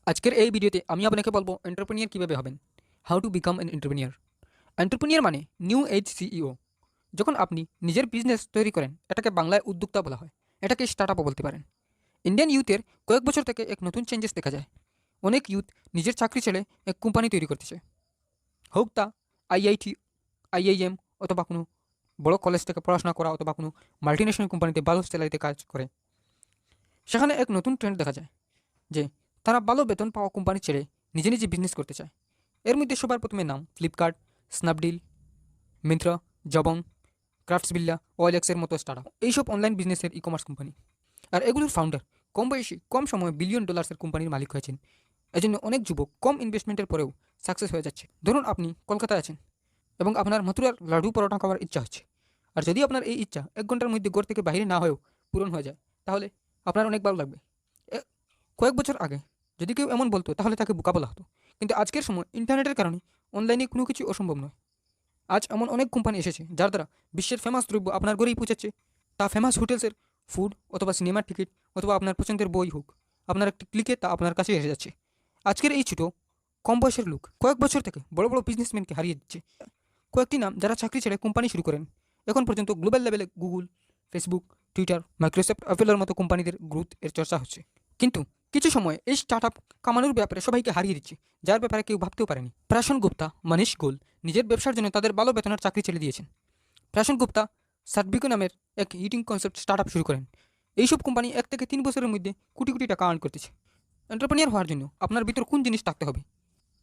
আজকের এই ভিডিওতে আমি আপনাকে বলবো এন্টারপ্রেনিয়ার কীভাবে হবেন, how to become N entrepreneur. Entrepreneur মানে নিউ এজ সিইও। যখন আপনি নিজের বিজনেস তৈরি করেন এটাকে বাংলায় উদ্যোক্তা বলা হয়, এটাকে স্টার্টআপও বলতে পারেন। ইন্ডিয়ান ইউথের কয়েক বছর থেকে এক নতুন চেঞ্জেস দেখা যায়। অনেক ইউথ নিজের চাকরি ছেড়ে এক কোম্পানি তৈরি করতেছে, হোক তা আইআইটি, আইআইএম অথবা কোনো বড় কলেজ থেকে পড়াশোনা করা অথবা কোনো মাল্টিনেশনাল কোম্পানিতে ভালো স্যালারিতে কাজ করে। সেখানে এক নতুন ট্রেন্ড দেখা যায় যে তারা ভালো বেতন পাওয়া কোম্পানি ছেড়ে নিজে নিজে বিজনেস করতে চায়। এর মধ্যে সবার প্রথমে নাম ফ্লিপকার্ট, স্ন্যাপডিল, মিন্ত্রা, জবং, ক্রাফটসভিল্লা, ওয়েলএক্সের মতো স্টার্টআপ। এইসব অনলাইন বিজনেসের ই কমার্স কোম্পানি। আর এগুলোর ফাউন্ডার কম বয়সী কম সময়ে বিলিয়ন ডলার্সের কোম্পানির মালিক হয়েছেন। এজন্য অনেক যুবক কম ইনভেস্টমেন্টের পরেও সাকসেস হয়ে যাচ্ছে। ধরুন আপনি কলকাতায় আছেন এবং আপনার মথুরার লাডু পরোটা খাওয়ার ইচ্ছা হচ্ছে। আর যদি আপনার এই ইচ্ছা 1 ঘন্টার মধ্যে ঘর থেকে বাইরে না হয়েও পূরণ হয়ে যায়, তাহলে আপনার অনেক ভালো লাগবে। কয়েক বছর আগে যদি কেউ এমন বলতো তাহলে তাকে বোকা বলা হতো। কিন্তু আজকের সময় ইন্টারনেটের কারণে অনলাইনে কোনো কিছু অসম্ভব নয়। আজ এমন অনেক কোম্পানি এসেছে যার দ্বারা বিশ্বের ফেমাস দ্রব্য আপনার ঘরেই পৌঁছাচ্ছে। তা ফেমাস হোটেলসের ফুড অথবা সিনেমার টিকিট অথবা আপনার পছন্দের বই হোক, আপনার একটি ক্লিকে তা আপনার কাছে এসে যাচ্ছে। আজকের এই ছোটো কম বয়সের লোক কয়েক বছর থেকে বড় বড় বিজনেসম্যানকে হারিয়ে দিচ্ছে। কয়েকটি নাম যারা চাকরি ছেড়ে কোম্পানি শুরু করেন, এখন পর্যন্ত গ্লোবাল লেভেলে গুগল, ফেসবুক, টুইটার, মাইক্রোসফট, অ্যাপেলের মতো কোম্পানিদের গ্রোথ এর চর্চা হচ্ছে। কিন্তু কিছু সময় এই স্টার্টআপ কামানোর ব্যাপারে সবাইকে হারিয়ে দিচ্ছে, যার ব্যাপারে কেউ ভাবতেও পারেনি। প্রাশন গুপ্তা, মনীষ গোল নিজের ব্যবসার জন্য তাদের ভালো বেতনের চাকরি ছেড়ে দিয়েছেন। প্রাশন গুপ্তা সার্বিকো নামের এক হিটিং কনসেপ্ট স্টার্টআপ শুরু করেন। এইসব কোম্পানি 1 থেকে 3 বছরের মধ্যে কোটি কোটি টাকা আর্ন করতেছে। এন্টারপ্রেনিয়ার হওয়ার জন্য আপনার ভিতর কোন জিনিস থাকতে হবে?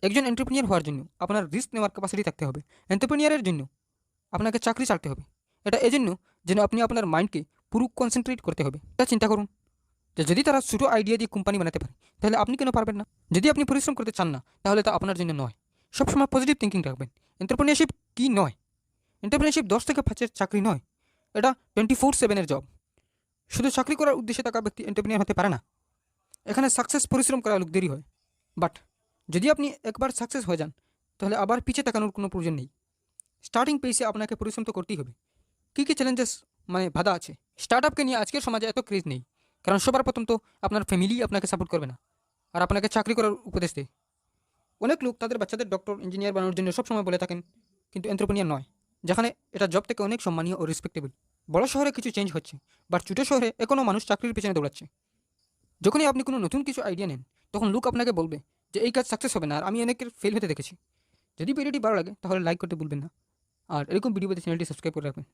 একজন এন্টারপ্রেনিয়ার হওয়ার জন্য আপনার রিস্ক নেওয়ার ক্যাপাসিটি থাকতে হবে। এন্টারপ্রেনিয়ারের জন্য আপনাকে চাকরি ছাড়তে হবে। এটা এজন্য যেন আপনি আপনার মাইন্ডকে পুরো কনসেন্ট্রেট করতে হবে। এটা চিন্তা করুন যে যদি তারা ছোটো আইডিয়া দিয়ে কোম্পানি বানাতে পারে, তাহলে আপনি কেন পারবেন না? যদি আপনি পরিশ্রম করতে চান না, তাহলে তা আপনার জন্য নয়। সবসময় পজিটিভ থিঙ্কিং রাখবেন। এন্টারপ্রেনিয়ারশিপ কি নয়? এন্টারপ্রেনিয়ারশিপ 10 থেকে 5-এর চাকরি নয়, এটা 24/7-এর জব। শুধু চাকরি করার উদ্দেশ্যে থাকা ব্যক্তি এন্টারপ্রেনিয়ার হতে পারে না। এখানে সাকসেস পরিশ্রম করা লোক দেরি হয়, বাট যদি আপনি একবার সাকসেস হয়ে যান, তাহলে আবার পিছিয়ে তাকানোর কোনো প্রয়োজন নেই। স্টার্টিং পেসে আপনাকে পরিশ্রম তো করতেই হবে। কী কী চ্যালেঞ্জেস মানে বাধা আছে? স্টার্টআপকে নিয়ে আজকের সমাজে এত ক্রেজ নেই, কারণ সবার প্রথম তো আপনার ফ্যামিলি আপনাকে সাপোর্ট করবে না আর আপনাকে চাকরি করার উপদেশ দেয়। অনেক লোক তাদের বাচ্চাদের ডক্টর, ইঞ্জিনিয়ার বানানোর জন্য সবসময় বলে থাকেন, কিন্তু এন্টারপ্রেনিয়ার নয়, যেখানে এটা জব থেকে অনেক সম্মানীয় ও রেসপেক্টেবল। বড় শহরে কিছু চেঞ্জ হচ্ছে, বাট ছোটো শহরে এখনও মানুষ চাকরির পেছনে দৌড়াচ্ছে। যখনই আপনি কোনো নতুন কিছু আইডিয়া নেন, তখন লোক আপনাকে বলবে যে এই কাজ সাকসেস হবে না, আর আমি অনেকের ফেল হতে দেখেছি। যদি ভিডিওটি ভালো লাগে তাহলে লাইক করতে ভুলবেন না, আর এরকম ভিডিও পেতে চ্যানেলটি সাবস্ক্রাইব করে রাখবেন।